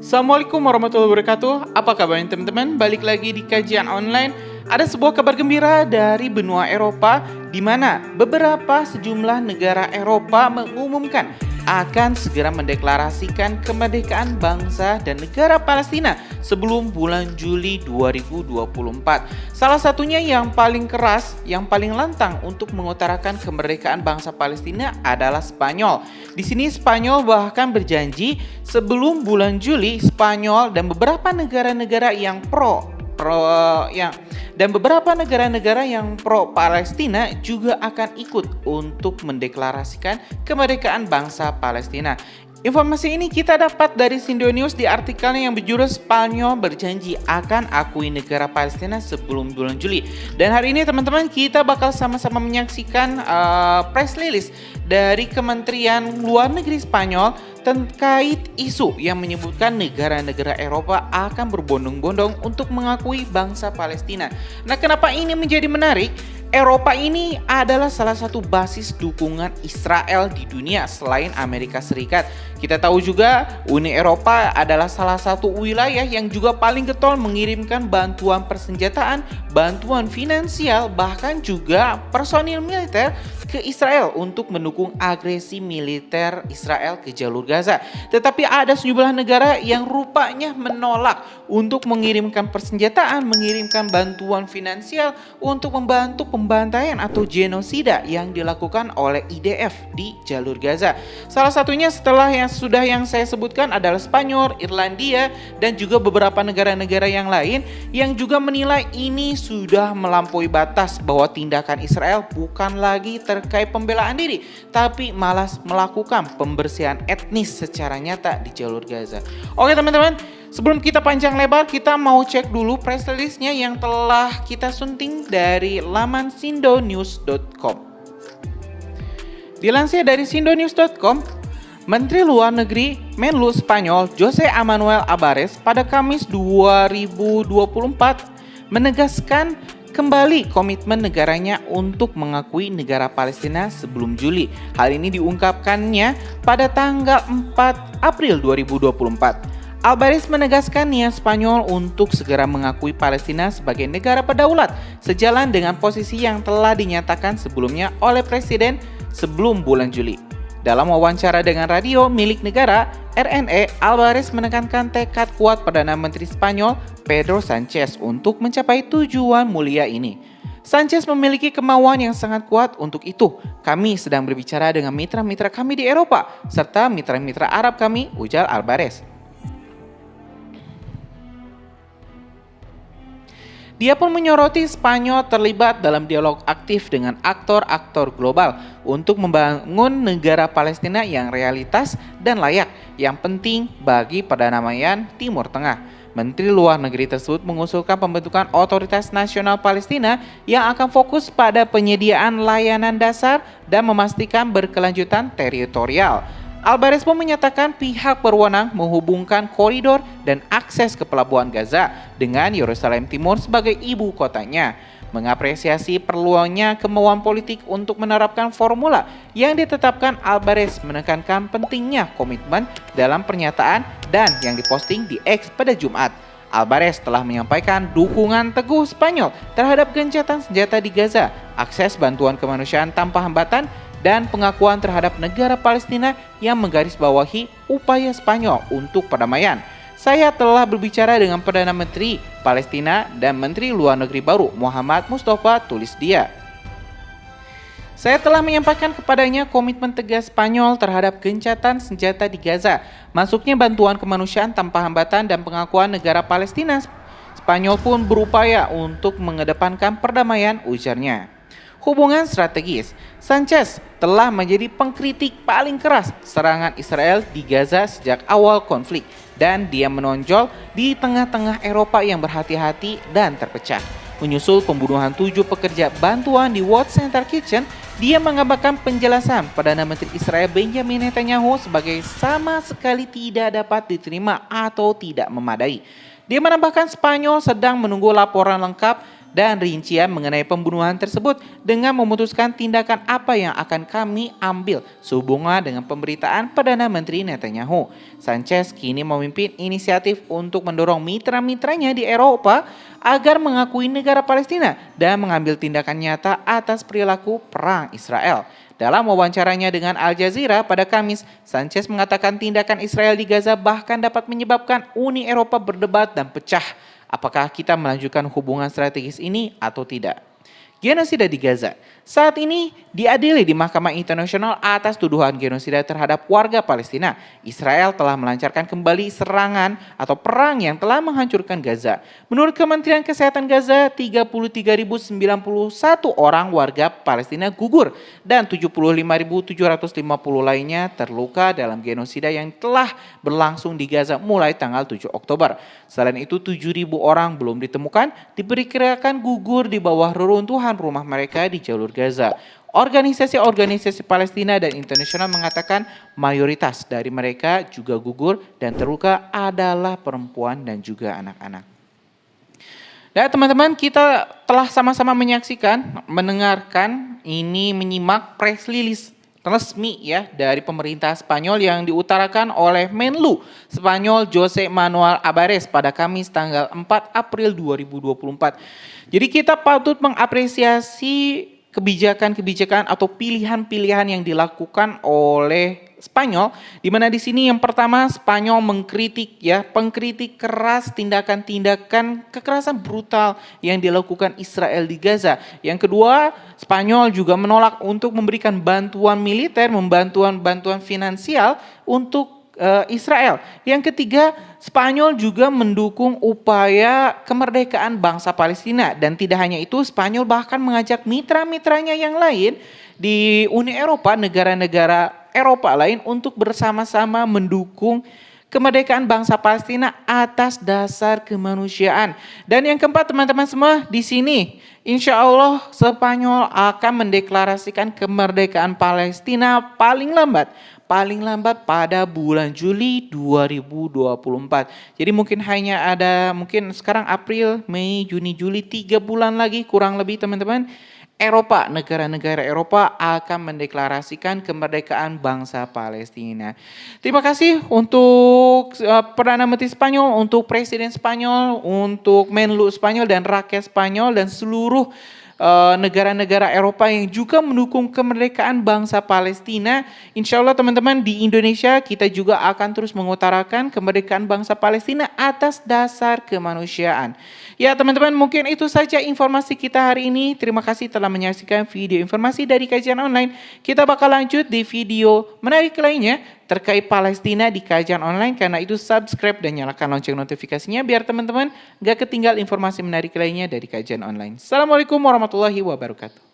Assalamualaikum warahmatullahi wabarakatuh. Apa kabarnya teman-teman? Balik lagi di kajian online. Ada sebuah kabar gembira dari benua Eropa di mana sejumlah negara Eropa mengumumkan akan segera mendeklarasikan kemerdekaan bangsa dan negara Palestina sebelum bulan Juli 2024. Salah satunya yang paling keras, yang paling lantang untuk mengutarakan kemerdekaan bangsa Palestina adalah Spanyol. Di sini Spanyol bahkan berjanji sebelum bulan Juli Spanyol dan beberapa negara-negara yang pro Palestina juga akan ikut untuk mendeklarasikan kemerdekaan bangsa Palestina. Informasi ini kita dapat dari Sindo News di artikelnya yang berjudul Spanyol berjanji akan akui negara Palestina sebelum bulan Juli. Dan hari ini teman-teman kita bakal sama-sama menyaksikan press release dari Kementerian Luar Negeri Spanyol terkait isu yang menyebutkan negara-negara Eropa akan berbondong-bondong untuk mengakui bangsa Palestina. Nah, kenapa ini menjadi menarik? Eropa ini adalah salah satu basis dukungan Israel di dunia selain Amerika Serikat. Kita tahu juga Uni Eropa adalah salah satu wilayah yang juga paling getol mengirimkan bantuan persenjataan, bantuan finansial, bahkan juga personil militer ke Israel untuk mendukung agresi militer Israel ke jalur Gaza. Tetapi ada sejumlah negara yang rupanya menolak untuk mengirimkan persenjataan, mengirimkan bantuan finansial untuk membantu pembantaian atau genosida yang dilakukan oleh IDF di jalur Gaza. Salah satunya setelah yang saya sebutkan adalah Spanyol, Irlandia, dan juga beberapa negara-negara yang lain yang juga menilai ini sudah melampaui batas bahwa tindakan Israel bukan lagi terkait pembelaan diri, tapi malah melakukan pembersihan etnis secara nyata di jalur Gaza. Oke teman-teman, sebelum kita panjang lebar, kita mau cek dulu press release-nya yang telah kita sunting dari laman sindonews.com. Dilansir dari sindonews.com, Menteri Luar Negeri Menlu Spanyol José Manuel Álvarez pada Kamis 2024 menegaskan kembali komitmen negaranya untuk mengakui negara Palestina sebelum Juli. Hal ini diungkapkannya pada tanggal 4 April 2024. Álvarez menegaskan niat Spanyol untuk segera mengakui Palestina sebagai negara berdaulat, sejalan dengan posisi yang telah dinyatakan sebelumnya oleh Presiden sebelum bulan Juli. Dalam wawancara dengan radio milik negara, RNE, Álvarez menekankan tekad kuat Perdana Menteri Spanyol, Pedro Sánchez, untuk mencapai tujuan mulia ini. Sánchez memiliki kemauan yang sangat kuat untuk itu. Kami sedang berbicara dengan mitra-mitra kami di Eropa, serta mitra-mitra Arab kami, ujar Álvarez. Dia pun menyoroti Spanyol terlibat dalam dialog aktif dengan aktor-aktor global untuk membangun negara Palestina yang realitas dan layak, yang penting bagi perdamaian Timur Tengah. Menteri Luar Negeri tersebut mengusulkan pembentukan Otoritas Nasional Palestina yang akan fokus pada penyediaan layanan dasar dan memastikan berkelanjutan teritorial. Álvarez pun menyatakan pihak berwenang menghubungkan koridor dan akses ke pelabuhan Gaza dengan Yerusalem Timur sebagai ibu kotanya. Mengapresiasi perlunya kemauan politik untuk menerapkan formula yang ditetapkan, Álvarez menekankan pentingnya komitmen dalam pernyataan dan yang diposting di X pada Jumat. Álvarez telah menyampaikan dukungan teguh Spanyol terhadap gencatan senjata di Gaza, akses bantuan kemanusiaan tanpa hambatan, dan pengakuan terhadap negara Palestina yang menggarisbawahi upaya Spanyol untuk perdamaian. Saya telah berbicara dengan Perdana Menteri Palestina dan Menteri Luar Negeri baru Muhammad Mustafa, tulis dia. Saya telah menyampaikan kepadanya komitmen tegas Spanyol terhadap gencatan senjata di Gaza, masuknya bantuan kemanusiaan tanpa hambatan dan pengakuan negara Palestina. Spanyol pun berupaya untuk mengedepankan perdamaian, ujarnya. Hubungan strategis, Sánchez telah menjadi pengkritik paling keras serangan Israel di Gaza sejak awal konflik, dan dia menonjol di tengah-tengah Eropa yang berhati-hati dan terpecah. Menyusul pembunuhan 7 pekerja bantuan di World Center Kitchen, dia mengabarkan penjelasan Perdana Menteri Israel Benjamin Netanyahu sebagai sama sekali tidak dapat diterima atau tidak memadai. Dia menambahkan Spanyol sedang menunggu laporan lengkap dan rincian mengenai pembunuhan tersebut dengan memutuskan tindakan apa yang akan kami ambil sehubungan dengan pemberitaan Perdana Menteri Netanyahu. Sanchez kini memimpin inisiatif untuk mendorong mitra-mitranya di Eropa agar mengakui negara Palestina dan mengambil tindakan nyata atas perilaku perang Israel. Dalam wawancaranya dengan Al Jazeera pada Kamis, Sanchez mengatakan tindakan Israel di Gaza bahkan dapat menyebabkan Uni Eropa berdebat dan pecah. Apakah kita melanjutkan hubungan strategis ini atau tidak? Genosida di Gaza saat ini diadili di Mahkamah Internasional atas tuduhan genosida terhadap warga Palestina. Israel telah melancarkan kembali serangan atau perang yang telah menghancurkan Gaza. Menurut Kementerian Kesehatan Gaza, 33.091 orang warga Palestina gugur dan 75.750 lainnya terluka dalam genosida yang telah berlangsung di Gaza mulai tanggal 7 Oktober. Selain itu, 7.000 orang belum ditemukan, diperkirakan gugur di bawah reruntuhan rumah mereka di jalur Gaza. Organisasi-organisasi Palestina dan internasional mengatakan mayoritas dari mereka juga gugur dan terluka adalah perempuan dan juga anak-anak. Dan teman-teman, kita telah sama-sama menyaksikan, mendengarkan, menyimak press release resmi ya dari pemerintah Spanyol yang diutarakan oleh Menlu Spanyol José Manuel Álvarez pada Kamis tanggal 4 April 2024. Jadi kita patut mengapresiasi kebijakan-kebijakan atau pilihan-pilihan yang dilakukan oleh Spanyol, di mana di sini yang pertama Spanyol pengkritik keras tindakan-tindakan kekerasan brutal yang dilakukan Israel di Gaza. Yang kedua, Spanyol juga menolak untuk memberikan bantuan militer, bantuan finansial untuk Israel. Yang ketiga, Spanyol juga mendukung upaya kemerdekaan bangsa Palestina. Dan tidak hanya itu, Spanyol bahkan mengajak mitra-mitranya yang lain di Uni Eropa, negara-negara Eropa lain untuk bersama-sama mendukung kemerdekaan bangsa Palestina atas dasar kemanusiaan. Dan yang keempat, teman-teman semua, di sini insya Allah Spanyol akan mendeklarasikan kemerdekaan Palestina paling lambat pada bulan Juli 2024. Jadi mungkin sekarang April, Mei, Juni, Juli, 3 bulan lagi kurang lebih teman-teman. Negara-negara Eropa akan mendeklarasikan kemerdekaan bangsa Palestina. Terima kasih untuk Perdana Menteri Spanyol, untuk Presiden Spanyol, untuk Menlu Spanyol dan rakyat Spanyol dan seluruh negara-negara Eropa yang juga mendukung kemerdekaan bangsa Palestina. Insya Allah teman-teman, di Indonesia kita juga akan terus mengutarakan kemerdekaan bangsa Palestina atas dasar kemanusiaan. Ya teman-teman, mungkin itu saja informasi kita hari ini. Terima kasih telah menyaksikan video informasi dari Kajian Online. Kita bakal lanjut di video menarik lainnya terkait Palestina di Kajian Online. Karena itu subscribe dan nyalakan lonceng notifikasinya biar teman-teman gak ketinggal informasi menarik lainnya dari Kajian Online. Assalamualaikum warahmatullahi wabarakatuh.